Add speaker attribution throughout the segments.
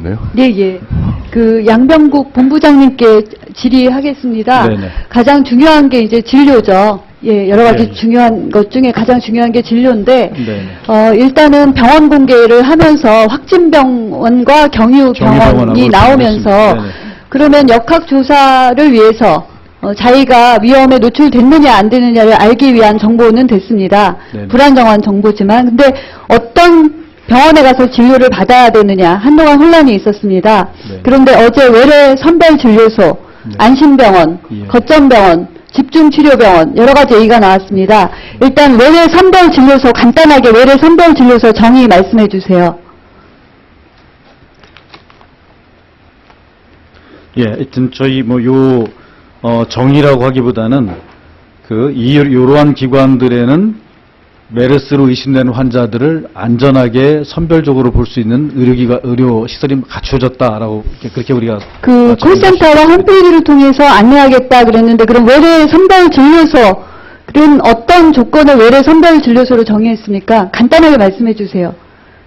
Speaker 1: 네요.
Speaker 2: 네, 예. 그 양병국 본부장님께 질의하겠습니다.
Speaker 1: 네네.
Speaker 2: 가장 중요한 게 이제 진료죠. 예, 여러 가지
Speaker 1: 예.
Speaker 2: 중요한 것 중에 가장 중요한 게 진료인데,
Speaker 1: 네네.
Speaker 2: 일단은 병원 공개를 하면서 확진병원과 경유병원이 나오면서,
Speaker 1: 네네.
Speaker 2: 그러면 역학조사를 위해서 자기가 위험에 노출됐느냐 안 되느냐를 알기 위한 정보는 됐습니다.
Speaker 1: 네네.
Speaker 2: 불안정한 정보지만, 근데 어떤 병원에 가서 진료를 받아야 되느냐 한동안 혼란이 있었습니다.
Speaker 1: 네.
Speaker 2: 그런데 어제 외래 선별진료소,
Speaker 1: 네.
Speaker 2: 안심병원,
Speaker 1: 예.
Speaker 2: 거점병원, 집중치료병원 여러 가지 얘기가 나왔습니다. 일단 외래 선별진료소 간단하게 외래 선별진료소 정의 말씀해 주세요.
Speaker 3: 예, 하여튼 저희 정의라고 하기보다는 이러한 기관들에는 메르스로 의심되는 환자들을 안전하게 선별적으로 볼 수 있는 의료 시설이 갖춰졌다라고 그렇게 우리가
Speaker 2: 그 콜센터와 홈페이지를 통해서 안내하겠다 그랬는데, 그럼 외래 선별진료소는 어떤 조건을 외래 선별진료소로 정의했습니까? 간단하게 말씀해 주세요.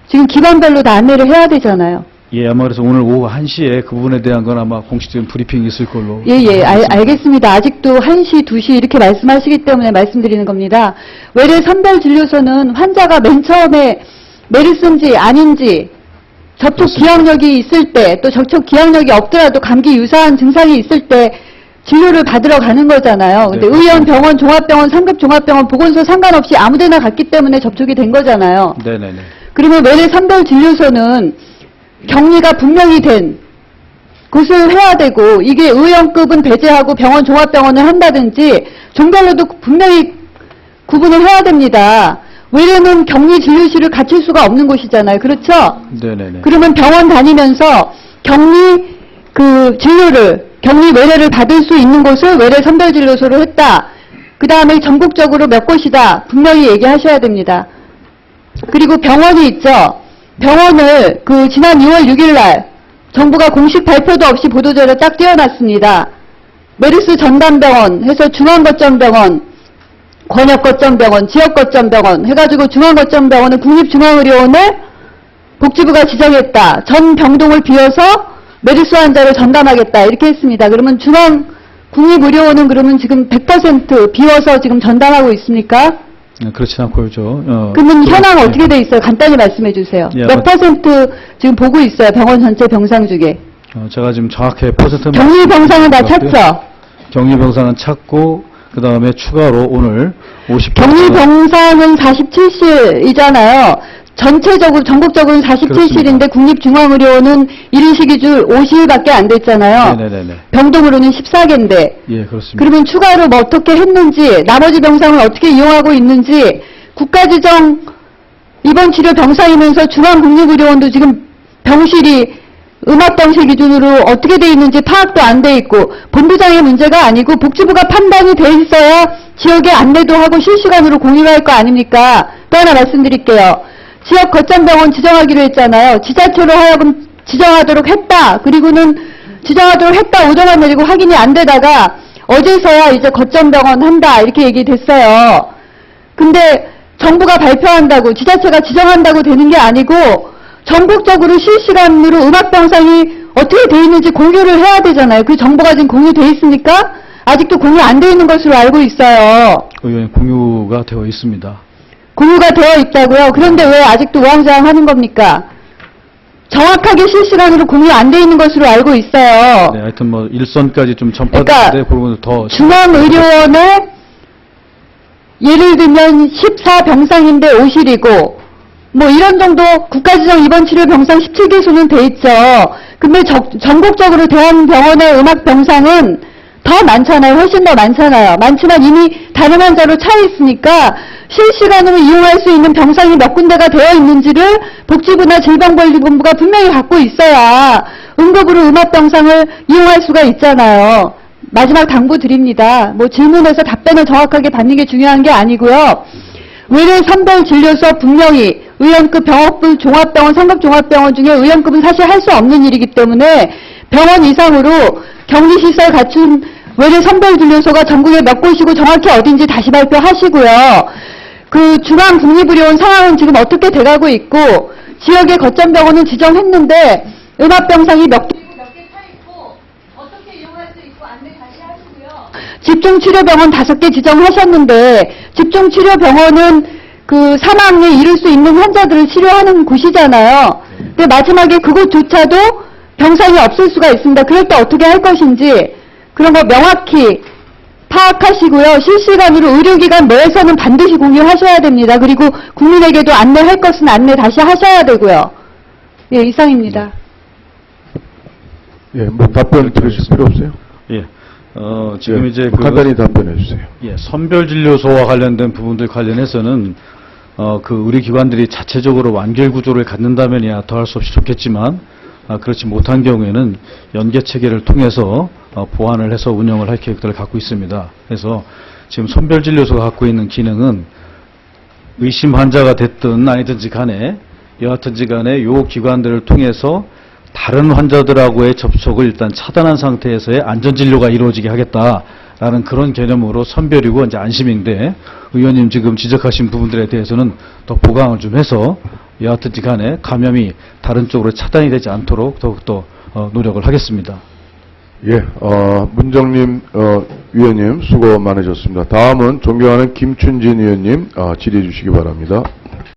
Speaker 2: 지금 기관별로 다 안내를 해야 되잖아요.
Speaker 3: 예, 아마 그래서 오늘 오후 1시에 그 부분에 대한 건 아마 공식적인 브리핑이 있을 걸로.
Speaker 2: 예, 알겠습니다. 아직도 1시, 2시 이렇게 말씀하시기 때문에 말씀드리는 겁니다. 외래 선별진료소는 환자가 맨 처음에 메르스인지 아닌지 접촉 기억력이 있을 때, 또 접촉 기억력이 없더라도 감기 유사한 증상이 있을 때 진료를 받으러 가는 거잖아요. 근데
Speaker 3: 네,
Speaker 2: 의원, 병원, 종합병원, 상급 종합병원, 보건소 상관없이 아무 데나 갔기 때문에 접촉이 된 거잖아요.
Speaker 3: 네네네.
Speaker 2: 그러면 외래 선별진료소는 격리가 분명히 된 곳을 해야 되고, 이게 의원급은 배제하고 병원, 종합병원을 한다든지 종별로도 분명히 구분을 해야 됩니다. 외래는 격리 진료실을 갖출 수가 없는 곳이잖아요. 그렇죠?
Speaker 3: 네네네.
Speaker 2: 그러면 병원 다니면서 격리 격리 외래를 받을 수 있는 곳을 외래 선별진료소로 했다. 그 다음에 전국적으로 몇 곳이다. 분명히 얘기하셔야 됩니다. 그리고 병원이 있죠. 병원을 지난 2월 6일 날 정부가 공식 발표도 없이 보도자료 딱 띄워놨습니다. 메르스 전담병원 해서 중앙거점병원, 권역거점병원, 지역거점병원 해가지고 중앙거점병원은 국립중앙의료원을 복지부가 지정했다. 전 병동을 비워서 메르스 환자를 전담하겠다. 이렇게 했습니다. 그러면 국립의료원은 그러면 지금 100% 비워서 지금 전담하고 있습니까?
Speaker 3: 그렇지 않고요.
Speaker 2: 그러면 현황 어떻게 돼 있어요? 간단히 말씀해 주세요.
Speaker 3: 예,
Speaker 2: 몇 퍼센트 지금 보고 있어요? 병원 전체 병상 중에.
Speaker 3: 제가 지금 정확히 퍼센트
Speaker 2: 격리 병상은 다 찾죠?
Speaker 3: 격리 병상은 찾고 그 다음에 추가로 오늘 50%.
Speaker 2: 격리 병상은 47실이잖아요. 전체적으로 전국적으로는 47실인데 국립중앙의료원은 1인 시기줄 50일밖에 안 됐잖아요.
Speaker 3: 네네네.
Speaker 2: 병동으로는 14개인데.
Speaker 3: 예, 그렇습니다.
Speaker 2: 그러면 추가로 뭐 어떻게 했는지, 나머지 병상을 어떻게 이용하고 있는지, 국가지정 입원치료 병상이면서 중앙국립의료원도 지금 병실이 음압병실 기준으로 어떻게 돼 있는지 파악도 안 돼 있고, 본부장의 문제가 아니고 복지부가 판단이 돼 있어야 지역에 안내도 하고 실시간으로 공유할 거 아닙니까? 또 하나 말씀드릴게요. 지역 거점병원 지정하기로 했잖아요. 지자체로 하여금 지정하도록 했다. 그리고는 지정하도록 했다 오더만 내리고 확인이 안 되다가 어제서야 이제 거점병원 한다 이렇게 얘기됐어요. 근데 정부가 발표한다고 지자체가 지정한다고 되는 게 아니고 전국적으로 실시간으로 음압병상이 어떻게 돼 있는지 공유를 해야 되잖아요. 그 정보가 지금 공유돼 있습니까? 아직도 공유 안 돼 있는 것으로 알고 있어요.
Speaker 3: 의원님 공유가 되어 있습니다.
Speaker 2: 공유가 되어 있다고요? 그런데 왜 아직도 우왕좌왕하는 겁니까? 정확하게 실시간으로 공유 안 돼 있는 것으로 알고 있어요.
Speaker 3: 네, 하여튼 일선까지 좀 전파되는데 그 부분은 더
Speaker 2: 중앙의료원에 예를 들면 14병상인데 5실이고 이런 정도 국가지정 입원치료 병상 17개소는 돼 있죠. 근데 전국적으로 대한병원의 음압병상은 더 많잖아요. 훨씬 더 많잖아요. 많지만 이미 다른 환자로 차 있으니까 실시간으로 이용할 수 있는 병상이 몇 군데가 되어 있는지를 복지부나 질병관리본부가 분명히 갖고 있어야 응급으로 음압병상을 이용할 수가 있잖아요. 마지막 당부 드립니다. 질문해서 답변을 정확하게 받는 게 중요한 게 아니고요. 외래 선별진료소 분명히 의원급 병원급 종합병원, 상급종합병원 중에 의원급은 사실 할 수 없는 일이기 때문에 병원 이상으로 격리시설 갖춘 외래 선별진료소가 전국에 몇 곳이고 정확히 어딘지 다시 발표하시고요. 중앙국립의료원 상황은 지금 어떻게 돼가고 있고 지역의 거점병원은 지정했는데 음압병상이 몇 개 차 있고 어떻게 이용할 수 있고 안내 다시 하시고요. 집중치료병원 5개 지정하셨는데 집중치료병원은 그 사망에 이를 수 있는 환자들을 치료하는 곳이잖아요. 근데 마지막에 그곳조차도 병상이 없을 수가 있습니다. 그럴 때 어떻게 할 것인지 그런 거 명확히 파악하시고요. 실시간으로 의료기관 내에서는 반드시 공유하셔야 됩니다. 그리고 국민에게도 안내할 것은 안내 다시 하셔야 되고요. 예, 이상입니다.
Speaker 1: 예, 뭐 답변 들으실 필요 없어요?
Speaker 3: 예. 지금
Speaker 1: 예,
Speaker 3: 이제
Speaker 1: 간단히 답변해 주세요.
Speaker 3: 예, 선별진료소와 관련된 부분들 관련해서는 그 의료기관들이 자체적으로 완결 구조를 갖는다면야 더할 수 없이 좋겠지만 그렇지 못한 경우에는 연계 체계를 통해서 보완을 해서 운영을 할 계획들을 갖고 있습니다. 그래서 지금 선별진료소가 갖고 있는 기능은 의심 환자가 됐든 아니든지 간에 여하튼지 간에 요 기관들을 통해서 다른 환자들하고의 접촉을 일단 차단한 상태에서의 안전진료가 이루어지게 하겠다라는 그런 개념으로 선별이고 이제 안심인데 의원님 지금 지적하신 부분들에 대해서는 더 보강을 좀 해서 여하튼지 간에 감염이 다른 쪽으로 차단이 되지 않도록 더욱더 노력을 하겠습니다.
Speaker 1: 예, 문정림 위원님 수고 많으셨습니다. 다음은 존경하는 김춘진 의원님 질의해 주시기 바랍니다.